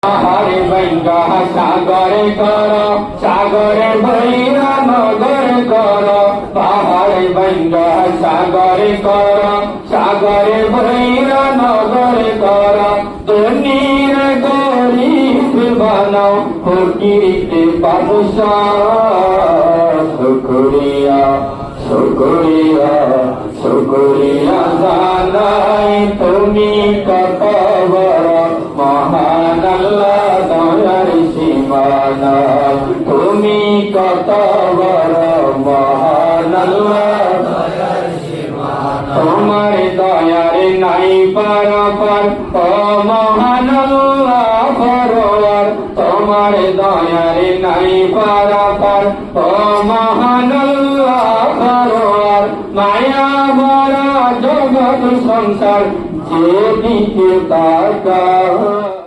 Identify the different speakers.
Speaker 1: পাহাড়ে বাইঙ্গা সাগরে কর, সাগরে ভৈরা নগর কর, পাহাড়ে বাইঙ্গা সাগরে কর, সাগরে ভৈরা নগর কর, দুনির গরিব বানাও ফকিরকে বাদশাহ। শুকরিয়া শুকরিয়া শুকরিয়া জানাই তুমি কত বড় মহান আল্লাহ, দয়ার সীমা নাই। তুমি কত বড় মহান আল্লাহ, তোমার দয়ার নাই পারাপার, ও মহান আল্লাহ পরওয়ার। তোমার দয়ার নাই পারাপার, ও মহান আল্লাহ পরওয়ার। মায়া ভরা জগৎ সংসার যেদিকে তাকায়